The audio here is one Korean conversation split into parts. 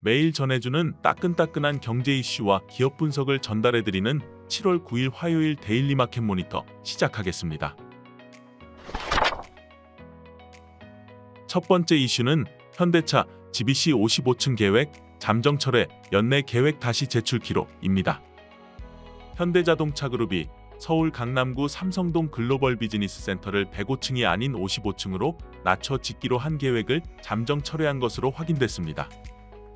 매일 전해주는 따끈따끈한 경제 이슈와 기업 분석을 전달해드리는 7월 9일 화요일 데일리 마켓 모니터 시작하겠습니다. 첫 번째 이슈는 현대차 GBC 55층 계획 잠정 철회 연내 계획 다시 제출 기록입니다. 현대자동차 그룹이 서울 강남구 삼성동 글로벌 비즈니스 센터를 105층이 아닌 55층으로 낮춰 짓기로 한 계획을 잠정 철회한 것으로 확인됐습니다.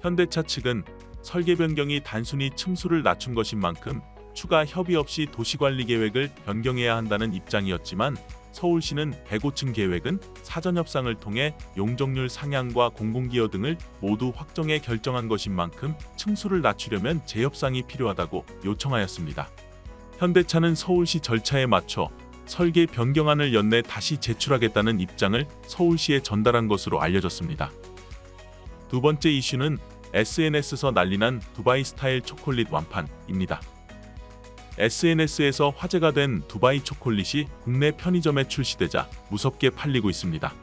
현대차 측은 설계 변경이 단순히 층수를 낮춘 것인 만큼 추가 협의 없이 도시관리 계획을 변경해야 한다는 입장이었지만 서울시는 105층 계획은 사전 협상을 통해 용적률 상향과 공공기여 등을 모두 확정해 결정한 것인 만큼 층수를 낮추려면 재협상이 필요하다고 요청하였습니다. 현대차는 서울시 절차에 맞춰 설계 변경안을 연내 다시 제출하겠다는 입장을 서울시에 전달한 것으로 알려졌습니다. 두 번째 이슈는 SNS에서 난리난 두바이 스타일 초콜릿 완판입니다. SNS에서 화제가 된 두바이 초콜릿이 국내 편의점에 출시되자 무섭게 팔리고 있습니다.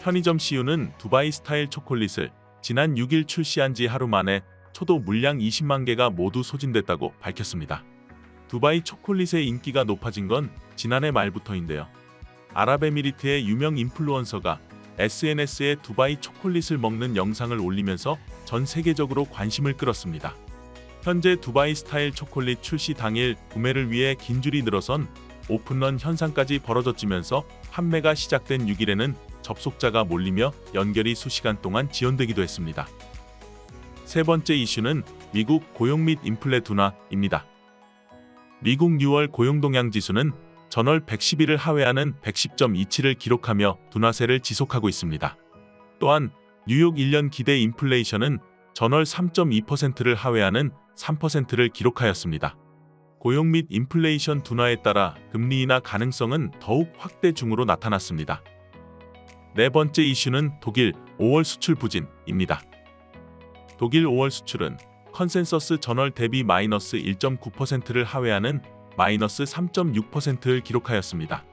편의점 CU는 두바이 스타일 초콜릿을 지난 6일 출시한 지 하루 만에 초도 물량 20만 개가 모두 소진됐다고 밝혔습니다. 두바이 초콜릿의 인기가 높아진 건 지난해 말부터인데요. 아랍에미리트의 유명 인플루언서가 SNS에 두바이 초콜릿을 먹는 영상을 올리면서 전 세계적으로 관심을 끌었습니다. 현재 두바이 스타일 초콜릿 출시 당일 구매를 위해 긴 줄이 늘어선 오픈런 현상까지 벌어졌지면서 판매가 시작된 6일에는 접속자가 몰리며 연결이 수시간 동안 지연되기도 했습니다. 세 번째 이슈는 미국 고용 및 인플레 둔화입니다. 미국 6월 고용동향 지수는 전월 110일을 하회하는 110.27를 기록하며 둔화세를 지속하고 있습니다. 또한 뉴욕 1년 기대 인플레이션은 전월 3.2%를 하회하는 3%를 기록하였습니다. 고용 및 인플레이션 둔화에 따라 금리 인하 가능성은 더욱 확대 중으로 나타났습니다. 네 번째 이슈는 독일 5월 수출 부진입니다. 독일 5월 수출은 컨센서스 전월 대비 마이너스 1.9%를 하회하는 마이너스 3.6%를 기록하였습니다.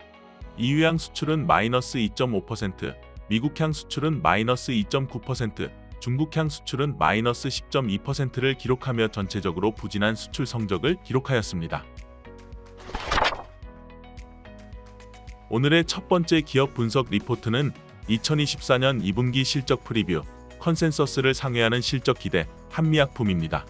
EU향 수출은 마이너스 2.5%, 미국향 수출은 마이너스 2.9%, 중국향 수출은 마이너스 10.2%를 기록하며 전체적으로 부진한 수출 성적을 기록하였습니다. 오늘의 첫 번째 기업 분석 리포트는 2024년 2분기 실적 프리뷰, 컨센서스를 상회하는 실적 기대, 한미약품입니다.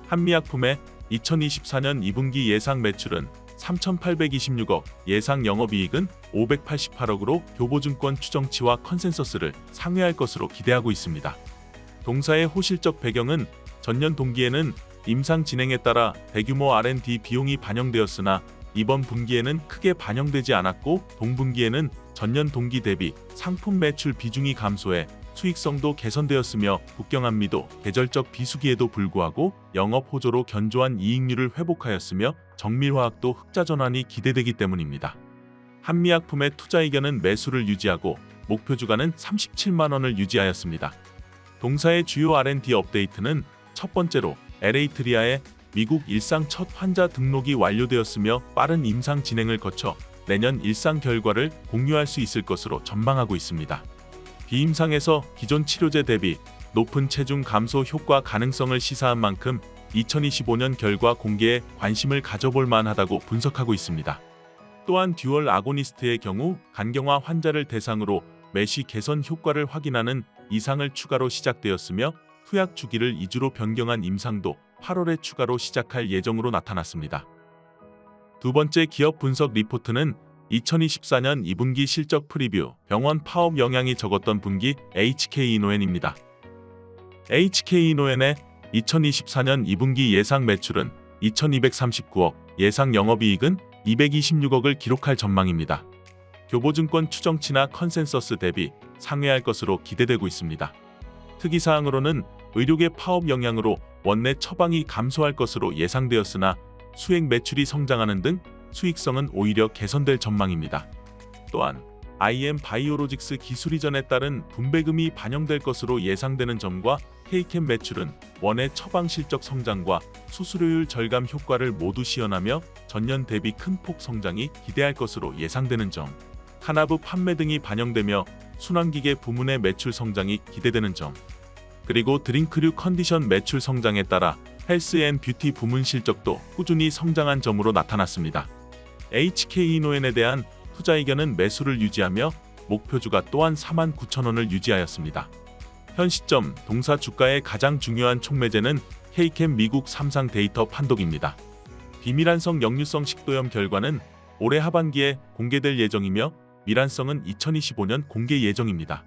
한미약품의 2024년 2분기 예상 매출은 3,826억, 예상 영업이익은 588억으로 교보증권 추정치와 컨센서스를 상회할 것으로 기대하고 있습니다. 동사의 호실적 배경은 전년 동기에는 임상 진행에 따라 대규모 R&D 비용이 반영되었으나 이번 분기에는 크게 반영되지 않았고 동분기에는 전년 동기 대비 상품 매출 비중이 감소해 수익성도 개선되었으며 국경한미도 계절적 비수기에도 불구하고 영업 호조로 견조한 이익률을 회복하였으며 정밀화학도 흑자 전환이 기대되기 때문입니다. 한미약품의 투자 의견은 매수를 유지하고 목표 주가는 37만 원을 유지하였습니다. 동사의 주요 R&D 업데이트는 첫 번째로 LA-트리아의 미국 일상 첫 환자 등록이 완료되었으며 빠른 임상 진행을 거쳐 내년 일상 결과를 공유할 수 있을 것으로 전망하고 있습니다. 비임상에서 기존 치료제 대비 높은 체중 감소 효과 가능성을 시사한 만큼 2025년 결과 공개에 관심을 가져볼 만하다고 분석하고 있습니다. 또한 듀얼 아고니스트의 경우 간경화 환자를 대상으로 매시 개선 효과를 확인하는 이상을 추가로 시작되었으며 투약 주기를 2주로 변경한 임상도 8월에 추가로 시작할 예정으로 나타났습니다. 두 번째 기업 분석 리포트는 2024년 2분기 실적 프리뷰, 병원 파업 영향이 적었던 분기 HK이노엔입니다. HK이노엔의 2024년 2분기 예상 매출은 2,239억, 예상 영업이익은 226억을 기록할 전망입니다. 교보증권 추정치나 컨센서스 대비 상회할 것으로 기대되고 있습니다. 특이사항으로는 의료계 파업 영향으로 원내 처방이 감소할 것으로 예상되었으나 수액 매출이 성장하는 등 수익성은 오히려 개선될 전망입니다. 또한 IM 바이오로직스 기술 이전에 따른 분배금이 반영될 것으로 예상되는 점과 K캠 매출은 원의 처방 실적 성장과 수수료율 절감 효과를 모두 시현하며 전년 대비 큰 폭 성장이 기대할 것으로 예상되는 점, 카나브 판매 등이 반영되며 순환기계 부문의 매출 성장이 기대되는 점, 그리고 드링크류 컨디션 매출 성장에 따라 헬스 앤 뷰티 부문 실적도 꾸준히 성장한 점으로 나타났습니다. HK이노엔에 대한 투자 의견은 매수를 유지하며 목표주가 또한 49,000원을 유지하였습니다. 현 시점 동사 주가의 가장 중요한 촉매제는 K캠 미국 3상 데이터 판독입니다. 비밀환성 역류성 식도염 결과는 올해 하반기에 공개될 예정이며 밀환성은 2025년 공개 예정입니다.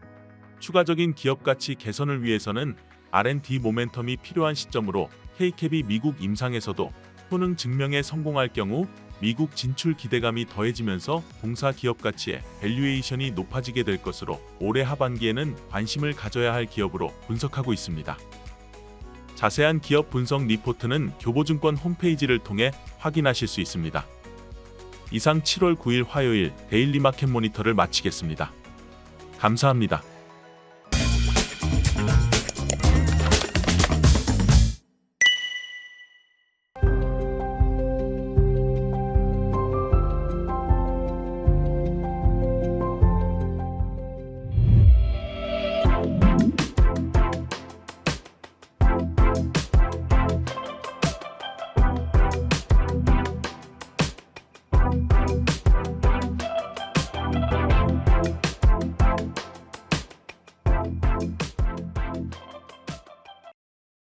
추가적인 기업 가치 개선을 위해서는 R&D 모멘텀이 필요한 시점으로 K캡이 미국 임상에서도 효능 증명에 성공할 경우 미국 진출 기대감이 더해지면서 동사 기업 가치의 밸류에이션이 높아지게 될 것으로 올해 하반기에는 관심을 가져야 할 기업으로 분석하고 있습니다. 자세한 기업 분석 리포트는 교보증권 홈페이지를 통해 확인하실 수 있습니다. 이상 7월 9일 화요일 데일리 마켓 모니터를 마치겠습니다. 감사합니다.